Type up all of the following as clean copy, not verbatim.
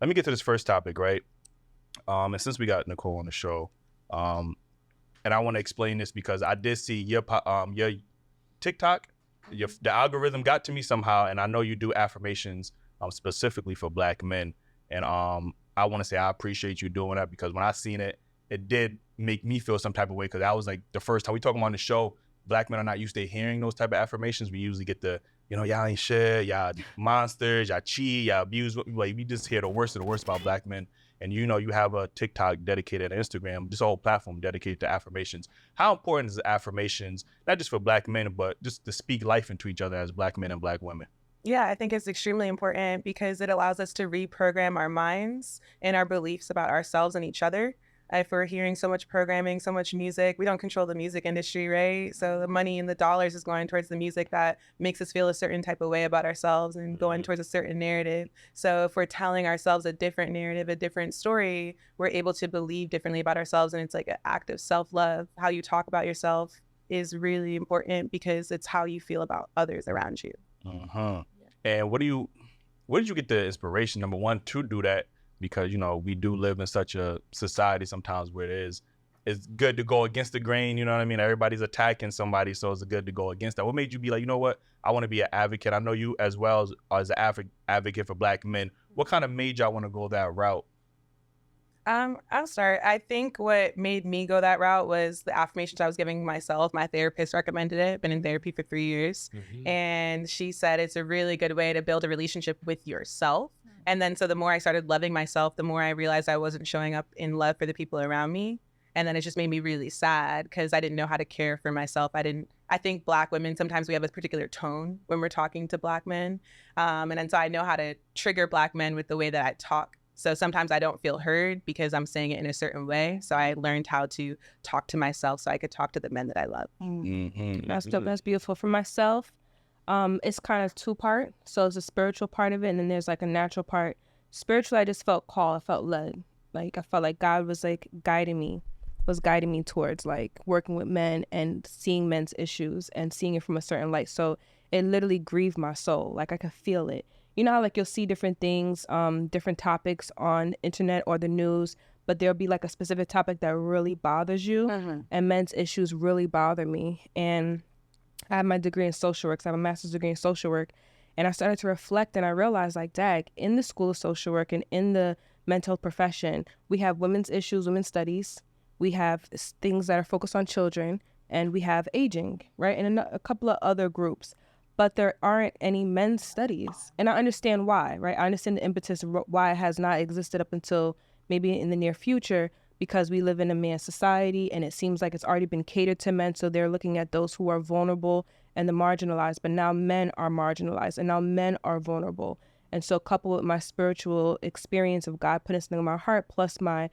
let me get to this first topic, right? And since we got Nicole on the show, and I want to explain this because I did see your TikTok, the algorithm got to me somehow, and I know you do affirmations specifically for Black men, and I want to say I appreciate you doing that because when I seen it, it did make me feel some type of way because that was like the first time we talking on the show. Black men are not used to hearing those type of affirmations. We usually get the, y'all ain't shit, y'all monsters, y'all cheat, y'all abuse. Like we just hear the worst of the worst about Black men. And you have a TikTok dedicated, Instagram, this whole platform dedicated to affirmations. How important is affirmations, not just for Black men, but just to speak life into each other as Black men and Black women? Yeah, I think it's extremely important because it allows us to reprogram our minds and our beliefs about ourselves and each other. If we're hearing so much programming, so much music, we don't control the music industry, right? So the money and the dollars is going towards the music that makes us feel a certain type of way about ourselves and going towards a certain narrative. So if we're telling ourselves a different narrative, a different story, we're able to believe differently about ourselves. And it's like an act of self-love. How you talk about yourself is really important because it's how you feel about others around you. Uh-huh. And where did you get the inspiration, number one, to do that? Because, we do live in such a society sometimes where it's good to go against the grain, you know what I mean? Everybody's attacking somebody, so it's good to go against that. What made you be like, you know what? I want to be an advocate. I know you as well as an advocate for Black men. What kind of made y'all want to go that route? I'll start. I think what made me go that route was the affirmations I was giving myself. My therapist recommended it. Been in therapy for 3 years. Mm-hmm. And she said it's a really good way to build a relationship with yourself. And then so the more I started loving myself, the more I realized I wasn't showing up in love for the people around me. And then it just made me really sad because I didn't know how to care for myself. I think Black women, sometimes we have a particular tone when we're talking to Black men. And then so I know how to trigger Black men with the way that I talk. So sometimes I don't feel heard because I'm saying it in a certain way. So I learned how to talk to myself so I could talk to the men that I love. Mm-hmm. That's beautiful. For myself, it's kind of two-part. So it's a spiritual part of it, and then there's like a natural part. Spiritually, I just felt called. I felt led. Like I felt like God was like guiding me towards like working with men and seeing men's issues and seeing it from a certain light. So it literally grieved my soul. Like I could feel it. You know how like you'll see different things, different topics on internet or the news, but there'll be like a specific topic that really bothers you. Mm-hmm. And men's issues really bother me. And I have my degree in social work. So I have a master's degree in social work. And I started to reflect and I realized like, dag, in the School of Social Work and in the mental health profession, we have women's issues, women's studies. We have things that are focused on children, and we have aging, right? And a couple of other groups. But there aren't any men's studies. And I understand why, right? I understand the impetus of why it has not existed up until maybe in the near future, because we live in a man's society and it seems like it's already been catered to men. So they're looking at those who are vulnerable and the marginalized. But now men are marginalized and now men are vulnerable. And so coupled with my spiritual experience of God putting something in my heart, plus my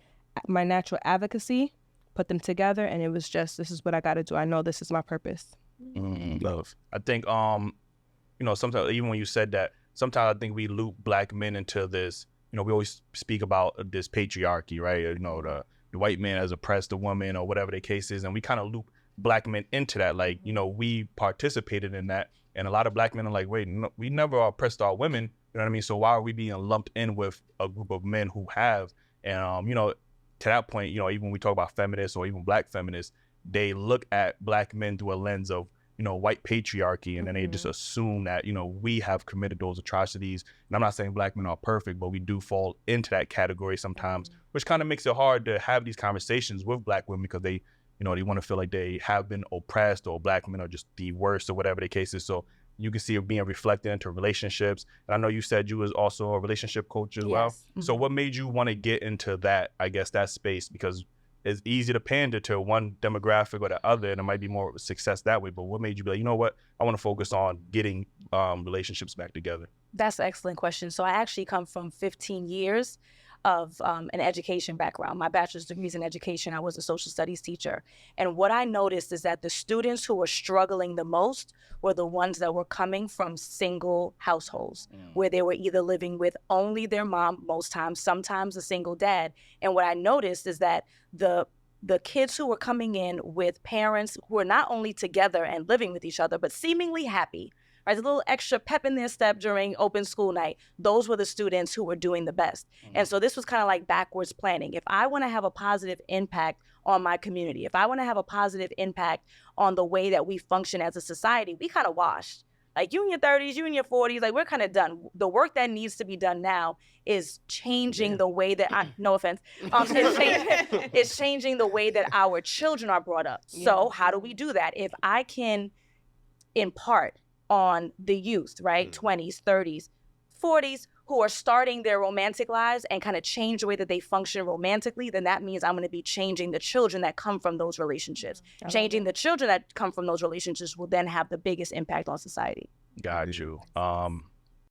natural advocacy, put them together. And it was just, this is what I got to do. I know this is my purpose. Love. I think, sometimes even when you said that, sometimes I think we loop Black men into this, we always speak about this patriarchy, right? The white man has oppressed the woman or whatever the case is. And we kind of loop Black men into that. Like, we participated in that. And a lot of Black men are like, wait, no, we never oppressed our women. You know what I mean? So why are we being lumped in with a group of men who have? And, to that point, even when we talk about feminists or even Black feminists, they look at Black men through a lens of, white patriarchy. And then they just assume that, we have committed those atrocities. And I'm not saying Black men are perfect, but we do fall into that category sometimes, which kind of makes it hard to have these conversations with Black women because they, they want to feel like they have been oppressed or Black men are just the worst or whatever the case is. So you can see it being reflected into relationships. And I know you said you was also a relationship coach as well. Mm-hmm. So what made you want to get into that, I guess, that space? Because it's easy to pander to one demographic or the other, and it might be more success that way. But what made you be like, you know what? I want to focus on getting relationships back together. That's an excellent question. So I actually come from 15 years of an education background. My bachelor's degree is in education. I was a social studies teacher. And what I noticed is that the students who were struggling the most were the ones that were coming from single households, where they were either living with only their mom most times, sometimes a single dad. And what I noticed is that the kids who were coming in with parents who were not only together and living with each other, but seemingly happy, right? A little extra pep in their step during open school night. Those were the students who were doing the best. And so this was kind of like backwards planning. If I want to have a positive impact on my community, if I want to have a positive impact on the way that we function as a society, we kind of washed. Like you in your 30s, you in your 40s, like we're kind of done. The work that needs to be done now is changing the way that, no offense, it's changing the way that our children are brought up. So how do we do that? If I can impart on the youth, right, 20s, 30s, 40s, who are starting their romantic lives and kind of change the way that they function romantically, then that means I'm going to be changing the children that come from those relationships. Changing the children that come from those relationships will then have the biggest impact on society. Got you.